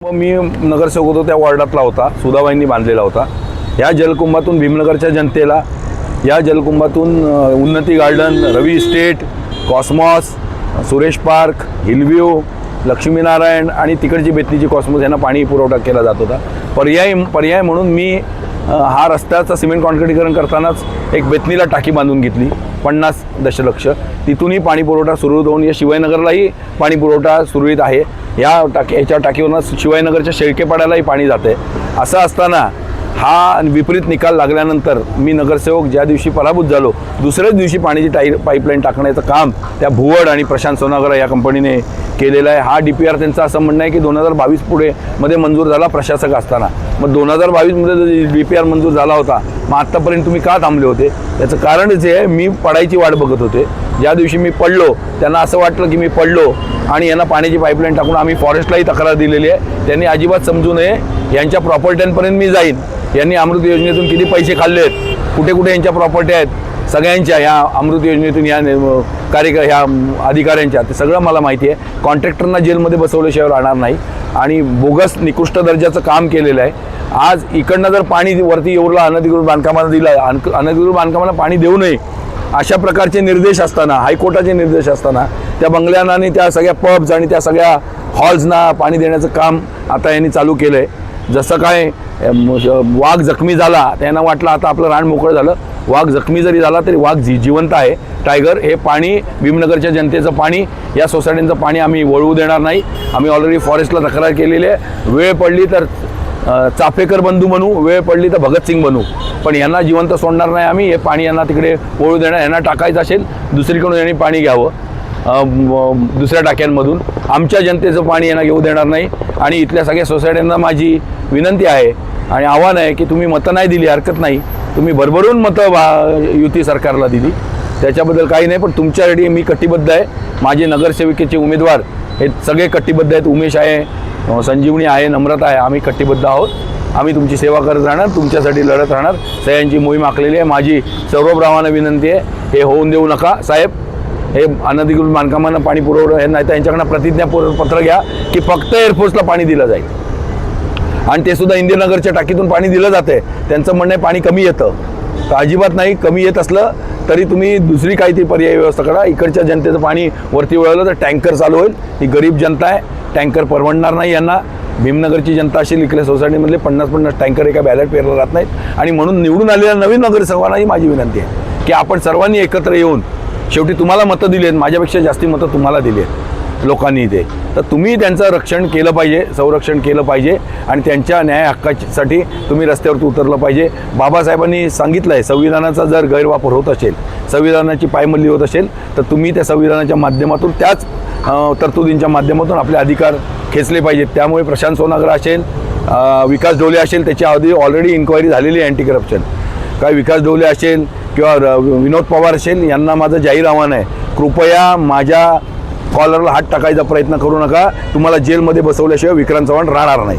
मी नगरसेवक होतो त्या वॉर्डातला होता, सुधाबाईंनी बांधलेला होता। या जलकुंभातून भीमनगरच्या जनतेला, या जलकुंभातून Unnati garden, Ravi estate, Cosmos, Suresh park, Hillview, Laxminarayan आणि तिकडची बेतनीची कॉस्मॉस यांना पाणी पुरवठा केला जात होता। पर्याय म्हणून मी हा रस्त्याचा सिमेंट कॉन्क्रीटीकरण करतानाच एक बेतनीला टाकी बांधून घेतली 50 दशलक्ष, तिथूनही पाणी पुरवठा सुरळीत होऊन या शिवाजीनगरलाही पाणी पुरवठा सुरळीत आहे। याच्या टाकीवरून शिवाजीनगरच्या शेळकेपाड्यालाही पाणी जाते। असं असताना हा विपरीत निकाल लागल्यानंतर मी नगरसेवक ज्या दिवशी पराभूत झालो, दुसऱ्याच दिवशी पाण्याची पाईपलाईन टाकण्याचं काम त्या भुवड आणि प्रशांत सोनागर या कंपनीने केलेलं आहे। हा DPR त्यांचं असं म्हणणं आहे की 2022 पुढे मध्ये मंजूर झाला प्रशासक असताना। मग 2022 मध्ये DPR मंजूर झाला होता, मग आत्तापर्यंत तुम्ही का थांबले होते? त्याचं कारणच आहे मी पडायची वाट बघत होते। ज्या दिवशी मी पडलो त्यांना असं वाटलं की मी पडलो आणि यांना पाण्याची पाईपलाईन टाकून आम्ही फॉरेस्टलाही तक्रार दिलेली आहे। त्यांनी अजिबात समजू नये, यांच्या प्रॉपर्ट्यांपर्यंत मी जाईन। यांनी अमृत योजनेतून किती पैसे खाल्ले आहेत, कुठे कुठे यांच्या प्रॉपर्टी आहेत सगळ्यांच्या, ह्या अमृत योजनेतून ह्या ह्या अधिकाऱ्यांच्या, ते सगळं मला माहिती आहे। कॉन्ट्रॅक्टरना जेलमध्ये बसवल्याशिवाय राहणार नाही आणि बोगस निकृष्ट दर्जाचं काम केलेलं आहे। आज इकडनं जर पाणी वरती येऊरला अनधिकृत बांधकामाला दिलं, अनधिकृत बांधकामाला पाणी देऊ नये अशा प्रकारचे निर्देश असताना, हायकोर्टाचे निर्देश असताना, त्या बंगल्यांना आणि त्या सगळ्या पब्स आणि त्या सगळ्या हॉल्सना पाणी देण्याचं काम आता यांनी चालू केलं आहे। जसं काय वाघ जखमी झाला, त्यांना वाटलं आता आपलं रान मोकळं झालं, वाघ जखमी जरी झाला तरी वाघ जिवंत आहे। टायगर हे पाणी, भीमनगरच्या जनतेचं पाणी, या सोसायटीचं पाणी आम्ही वळवू देणार नाही। आम्ही ऑलरेडी फॉरेस्टला तक्रार केलेली आहे। वेळ पडली तर चाफेकर बंधू बनू, वेळ पडली तर भगतसिंग बनू, पण यांना जिवंत सोडणार नाही आम्ही। हे पाणी यांना तिकडे वळू देणार, यांना टाकायचं असेल दुसरीकडून यांनी पाणी घ्यावं दुसऱ्या टाक्यांमधून। आमच्या जनतेचं पाणी यांना घेऊ देणार नाही। आणि इथल्या सगळ्या सोसायट्यांना माझी विनंती आहे आणि आव्हान आहे की तुम्ही मतं नाही दिली हरकत नाही, तुम्ही भरभरून मतं युती सरकारला दिली, त्याच्याबद्दल काही नाही, पण तुमच्यासाठी मी कटिबद्ध आहे। माझे नगरसेविकेचे उमेदवार हे सगळे कटिबद्ध आहेत। उमेश आहे, संजीवनी आहे, नम्रता आहे, आम्ही कटिबद्ध आहोत। आम्ही तुमची सेवा करत राहणार, तुमच्यासाठी लढत राहणार। सह्यांची मोहीम आखलेली आहे। माझी सर्वप्रमाणे विनंती आहे, हे होऊन देऊ नका साहेब। हे अनधिकृत बांधकामांना पाणी पुरवठं नाही तर यांच्याकडनं प्रतिज्ञापत्र घ्या की फक्त एअरफोर्सला पाणी दिलं जाईल, आणि ते सुद्धा इंदिरानगरच्या टाकीतून पाणी दिलं जाते। त्यांचं म्हणणं आहे पाणी कमी येतं, तर अजिबात नाही। कमी येत असलं तरी तुम्ही दुसरी काहीतरी पर्यायी व्यवस्था करा। इकडच्या जनतेचं पाणी वरती वळवलं तर टँकर चालू होईल। ही गरीब जनता आहे, टँकर परवडणार नाही यांना। भीमनगरची जनता असेल, इकडल्या सोसायटीमधले 50-50 टँकर एका बॅलेट पेरला जात नाहीत। आणि म्हणून निवडून आलेल्या नवीन नगरसेवकांनाही माझी विनंती आहे की आपण सर्वांनी एकत्र येऊन, शेवटी तुम्हाला मतं दिली आहेत, माझ्यापेक्षा जास्ती मतं तुम्हाला दिली आहेत लोकांनी इथे, तर तुम्ही त्यांचं रक्षण केलं पाहिजे, संरक्षण केलं पाहिजे आणि त्यांच्या न्याय हक्कासाठी तुम्ही रस्त्यावरती उतरलं पाहिजे। बाबासाहेबांनी सांगितलं आहे, संविधानाचा जर गैरवापर होत असेल, संविधानाची पायमल्ली होत असेल, तर तुम्ही त्या संविधानाच्या माध्यमातून, त्याच तरतुदींच्या माध्यमातून आपले अधिकार खेचले पाहिजेत। त्यामुळे प्रशांत सोनागर असेल, विकास ढोले असेल, त्याच्या आधी ऑलरेडी इन्क्वायरी झालेली आहे अँटी करप्शन, काय विकास ढोले असेल किंवा विनोद पवार असेल, यांना माझं जाहीर आव्हान आहे, कृपया माझ्या कॉलरला हात टाकायचा प्रयत्न करू नका। तुम्हाला जेलमध्ये बसवल्याशिवाय विक्रांत चव्हाण राहणार नाही।